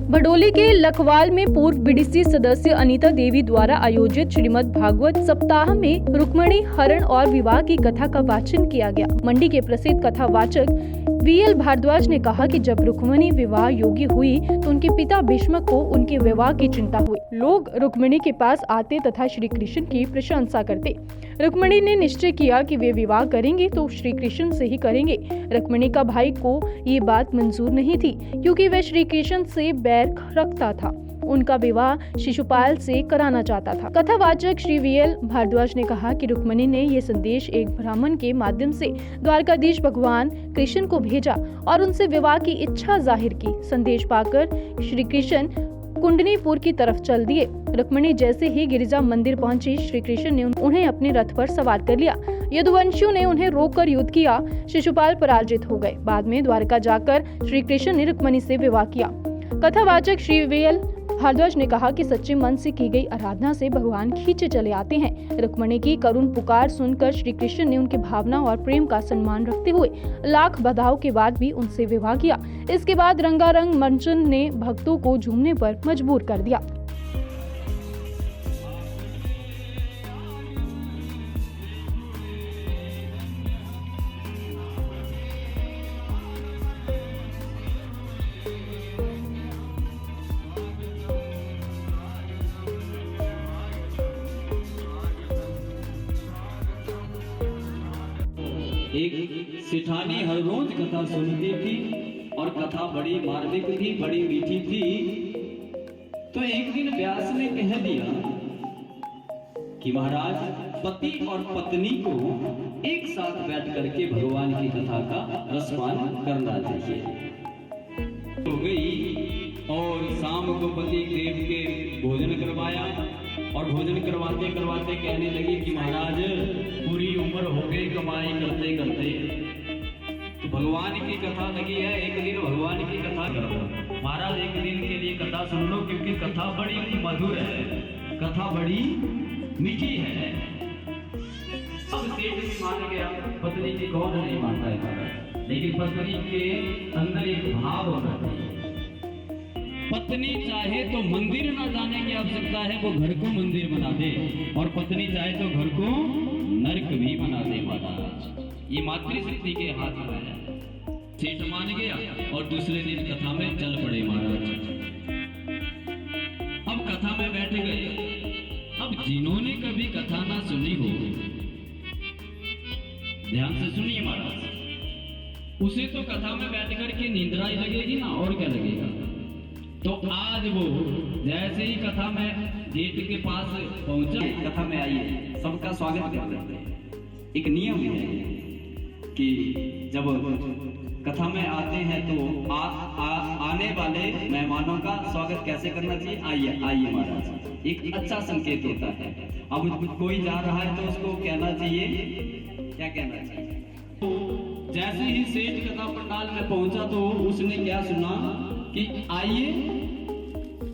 भड़ोली के लखवाल में पूर्व बीडीसी सदस्य अनीता देवी द्वारा आयोजित श्रीमद् भागवत सप्ताह में रुक्मिणी हरण और विवाह की कथा का वाचन किया गया। मंडी के प्रसिद्ध कथावाचक वीएल भारद्वाज ने कहा कि जब रुक्मिणी विवाह योग्य हुई तो उनके पिता भीष्म को उनके विवाह की चिंता हुई। लोग रुक्मिणी के पास आते तथा श्री कृष्ण की प्रशंसा करते। रुक्मिणी ने निश्चय किया कि वे विवाह करेंगे तो श्री कृष्ण से ही करेंगे। रुक्मिणी का भाई को ये बात मंजूर नहीं थी क्योंकि वह श्री कृष्ण से बैर रखता था। उनका विवाह शिशुपाल से कराना चाहता था। कथावाचक श्री वीएल भारद्वाज ने कहा कि रुक्मिणी ने ये संदेश एक ब्राह्मण के माध्यम से द्वारकाधीश भगवान कृष्ण को भेजा और उनसे विवाह की इच्छा जाहिर की। संदेश पाकर श्री कृष्ण कुंडनीपुर की तरफ चल दिए। रुक्मिणी जैसे ही गिरिजा मंदिर पहुंची, श्री कृष्ण ने उन्हें अपने रथ पर सवार कर लिया। यदुवंशियों ने उन्हें रोककर युद्ध किया। शिशुपाल पराजित हो गए। बाद में द्वारका जाकर श्री कृष्ण ने रुक्मिणी से विवाह किया। कथावाचक श्री वीएल भारद्वाज ने कहा कि सच्चे मन से की गई आराधना से भगवान खींचे चले आते हैं। रुक्मिणी की करुण पुकार सुनकर श्री कृष्ण ने उनकी भावना और प्रेम का सम्मान रखते हुए लाख बाधाओं के बाद भी उनसे विवाह किया। इसके बाद रंगारंग मंचन ने भक्तों को झूमने पर मजबूर कर दिया। एक सेठानी हर रोज कथा सुनती थी और कथा बड़ी मार्मिक थी, बड़ी मीठी थी। तो एक दिन व्यास ने कह दिया कि महाराज, पति और पत्नी को एक साथ बैठ करके भगवान की कथा का रसपान करना चाहिए। हो गई और शाम को पति देव के भोजन करवाया और भोजन करवाते करवाते कहने लगी कि महाराज, पूरी उम्र हो गई कमाई करते करते, तो भगवान की कथा लगी है, एक दिन भगवान की कथा करो। महाराज एक दिन के लिए कथा सुन लो, क्योंकि कथा बड़ी मधुर है, कथा बड़ी मीठी है। सब सेठ भी मान गया, पत्नी की कौन नहीं मानता है महाराज, लेकिन पत्नी के अंदर एक भाव होना चाहिए। पत्नी चाहे तो मंदिर ना जाने की आवश्यकता है, वो घर को मंदिर बना दे, और पत्नी चाहे तो घर को नरक भी बना दे महाराज। ये मातृशक्ति के हाथ में है। सेठ मान गया और दूसरे दिन कथा में चल पड़े महाराज। अब कथा में बैठ गए। अब जिन्होंने कभी कथा ना सुनी हो, ध्यान से सुनिए महाराज, उसे तो कथा में बैठ करके निंद्रा ही लगेगी ना, और क्या लगेगा। तो आज वो जैसे ही कथा में जेठ के पास पहुंचा, कथा में आइए, सबका स्वागत करते हैं। एक नियम है कि जब कथा में आते हैं तो आने वाले मेहमानों का स्वागत कैसे करना चाहिए। आइए आइए महाराज, एक अच्छा संकेत होता है। अब कोई जा रहा है तो उसको कहना चाहिए, क्या कहना चाहिए। तो जैसे ही सेठ कथा पंडाल में पहुंचा तो उसने क्या सुना कि आइए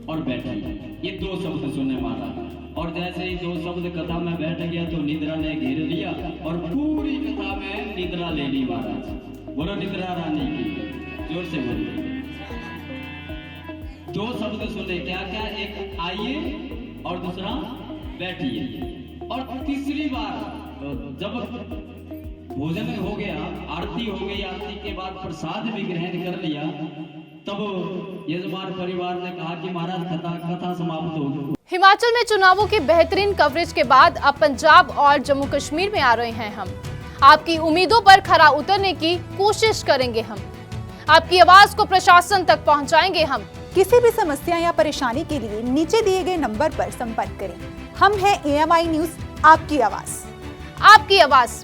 और बैठिए, ये दो शब्द सुने महाराज। और जैसे ही दो शब्द कथा में बैठ गया तो निद्रा ने घेर लिया और पूरी कथा में निद्रा ले ली महाराज। बोलो निद्रा रानी की, जोर से बोलो। दो शब्द सुने, क्या क्या, एक आइए और दूसरा बैठिए। और तीसरी बार जब भोजन हो गया, आरती हो गई, आरती के बाद प्रसाद भी ग्रहण कर लिया, तब यजमान परिवार ने कहा कि महाराज कथा समाप्त हो गई। हिमाचल में चुनावों की बेहतरीन कवरेज के बाद अब पंजाब और जम्मू कश्मीर में आ रहे हैं हम। आपकी उम्मीदों पर खरा उतरने की कोशिश करेंगे हम। आपकी आवाज को प्रशासन तक पहुंचाएंगे हम। किसी भी समस्या या परेशानी के लिए नीचे दिए गए नंबर पर संपर्क करें। हम हैं AMI न्यूज, आपकी आवाज। आपकी आवाज